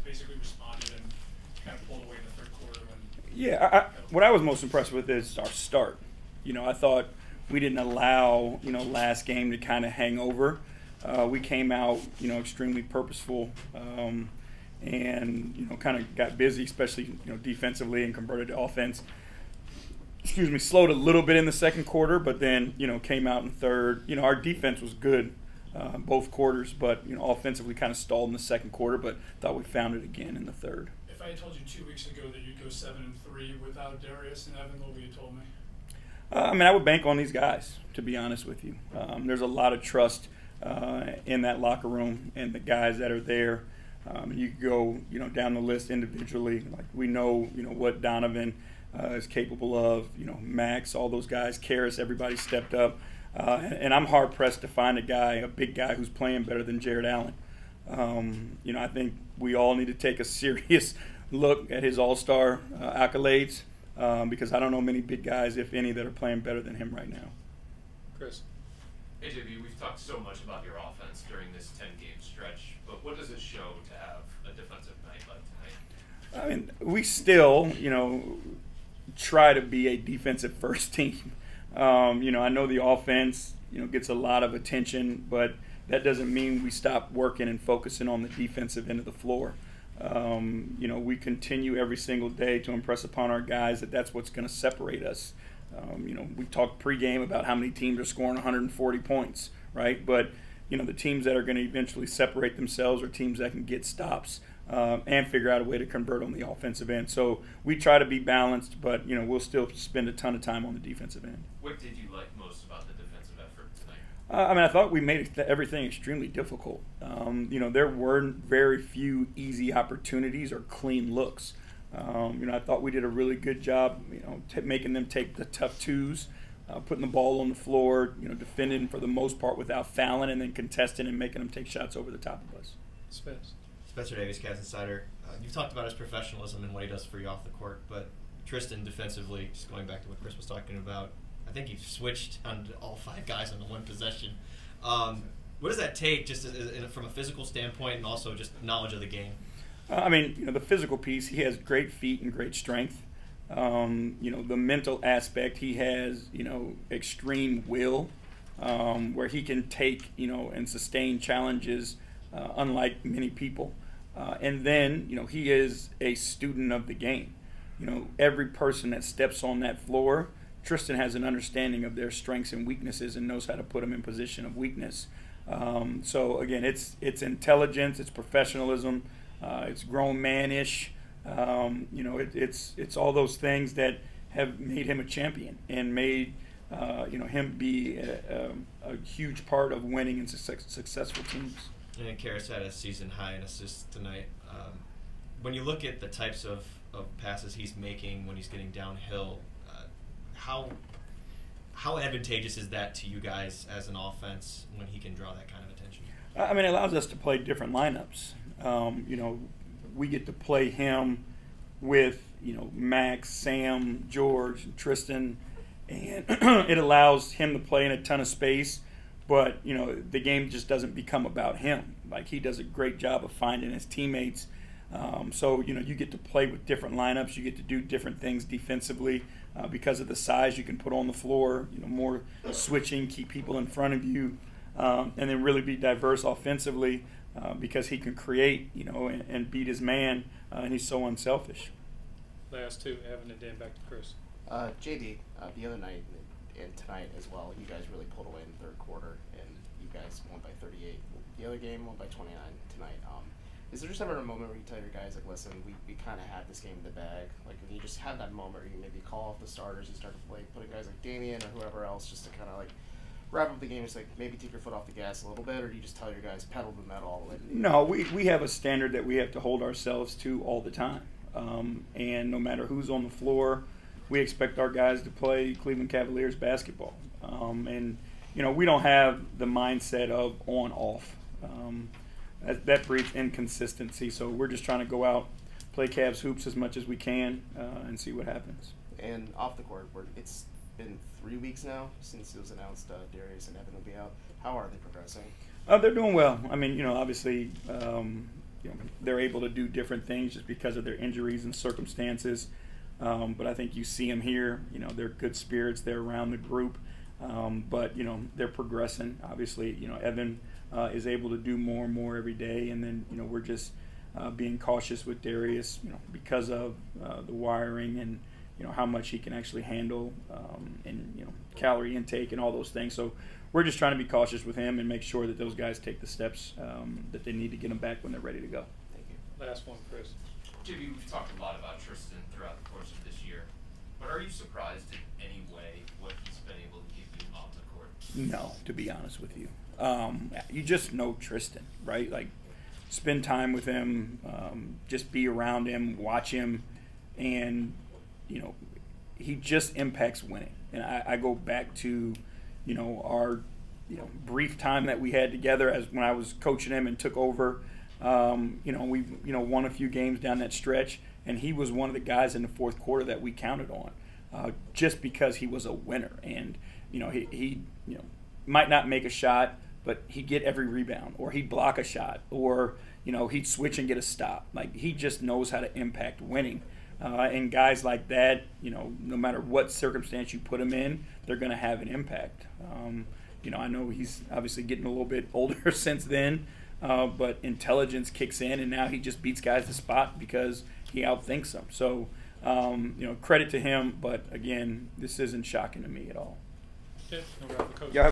basically responded and kind of pulled away in the third quarter. What I was most impressed with is our start. I thought we didn't allow, last game to kind of hang over. We came out, extremely purposeful and, kind of got busy, especially, defensively and converted to offense. Slowed a little bit in the second quarter, but then, came out in third. Our defense was good both quarters, but, offensively kind of stalled in the second quarter, but thought we found it again in the third. If I had told you 2 weeks ago that you'd go 7-3 without Darius and Evan, what would you told me? I would bank on these guys, to be honest with you. There's a lot of trust in that locker room and the guys that are there. You could go, down the list individually. Like we know, what Donovan is capable of. Max, all those guys, Karras, everybody stepped up. And I'm hard pressed to find a big guy who's playing better than Jared Allen. I think we all need to take a serious look at his all-star accolades because I don't know many big guys, if any, that are playing better than him right now. Chris. Hey, JB, we've talked so much about your offense during this 10-game stretch, but what does it show to have a defensive night like tonight? We still, try to be a defensive-first team. I know the offense, gets a lot of attention, but that doesn't mean we stop working and focusing on the defensive end of the floor. We continue every single day to impress upon our guys that that's what's going to separate us. We talked pregame about how many teams are scoring 140 points, right? But, the teams that are going to eventually separate themselves are teams that can get stops and figure out a way to convert on the offensive end. So we try to be balanced, but, we'll still spend a ton of time on the defensive end. What did you like most about the defensive effort tonight? I thought we made everything extremely difficult. There weren't very few easy opportunities or clean looks. I thought we did a really good job, making them take the tough twos, putting the ball on the floor, defending for the most part without fouling, and then contesting and making them take shots over the top of us. Spencer Davis, Cavs Insider. You've talked about his professionalism and what he does for you off the court, but Tristan defensively, just going back to what Chris was talking about, I think he switched on all 5 guys on the one possession. What does that take just from a physical standpoint and also just knowledge of the game? The physical piece, he has great feet and great strength. The mental aspect, he has, extreme will, where he can take, and sustain challenges unlike many people. And then, he is a student of the game. Every person that steps on that floor, Tristan has an understanding of their strengths and weaknesses and knows how to put them in position of weakness. So, again, it's intelligence, it's professionalism, it's grown man-ish. It's all those things that have made him a champion and made him be a huge part of winning and successful teams. And Karras had a season high in assists tonight. When you look at the types of passes he's making when he's getting downhill, how advantageous is that to you guys as an offense when he can draw that kind of attention? It allows us to play different lineups. We get to play him with, Max, Sam, George, and Tristan, and it allows him to play in a ton of space, but, the game just doesn't become about him. Like, he does a great job of finding his teammates. So, you get to play with different lineups. You get to do different things defensively because of the size you can put on the floor, more switching, keep people in front of you, and then really be diverse offensively. Because he can create, and beat his man, and he's so unselfish. Last two, Evan and then back to Chris. JD, the other night and tonight as well, you guys really pulled away in the third quarter, and you guys won by 38. The other game won by 29 tonight. Is there just ever a moment where you tell your guys, like, listen, we kind of had this game in the bag? Like, you just have that moment where you maybe call off the starters, you start to play, putting guys like Damian or whoever else just to kind of, like, wrap up the game, just like maybe take your foot off the gas a little bit, or do you just tell your guys pedal the metal all the way? No, we have a standard that we have to hold ourselves to all the time. And no matter who's on the floor, we expect our guys to play Cleveland Cavaliers basketball. And, we don't have the mindset of on-off. That breeds inconsistency. So we're just trying to go out, play Cavs hoops as much as we can, and see what happens. And off the court, it's been 3 weeks now since it was announced Darius and Evan will be out. How are they progressing? They're doing well. Obviously, they're able to do different things just because of their injuries and circumstances. But I think you see them here. They're good spirits. They're around the group. But they're progressing. Obviously, Evan is able to do more and more every day, and then we're just being cautious with Darius, because of the wiring and how much he can actually handle, and calorie intake and all those things. So we're just trying to be cautious with him and make sure that those guys take the steps that they need to get them back when they're ready to go. Thank you. Last one, Chris. JB, we've talked a lot about Tristan throughout the course of this year, but are you surprised in any way what he's been able to give you off the court? No, to be honest with you. You just know Tristan, right? Like, spend time with him, just be around him, watch him, and, he just impacts winning. And I go back to, our, brief time that we had together as when I was coaching him and took over. We won a few games down that stretch, and he was one of the guys in the fourth quarter that we counted on, just because he was a winner. And he might not make a shot, but he'd get every rebound, or he'd block a shot, or he'd switch and get a stop. Like, he just knows how to impact winning. And guys like that, no matter what circumstance you put him in, they're going to have an impact. I know he's obviously getting a little bit older since then. But intelligence kicks in, and now he just beats guys to spot because he outthinks them. So, credit to him. But again, this isn't shocking to me at all. Okay, no, Coach. Yeah.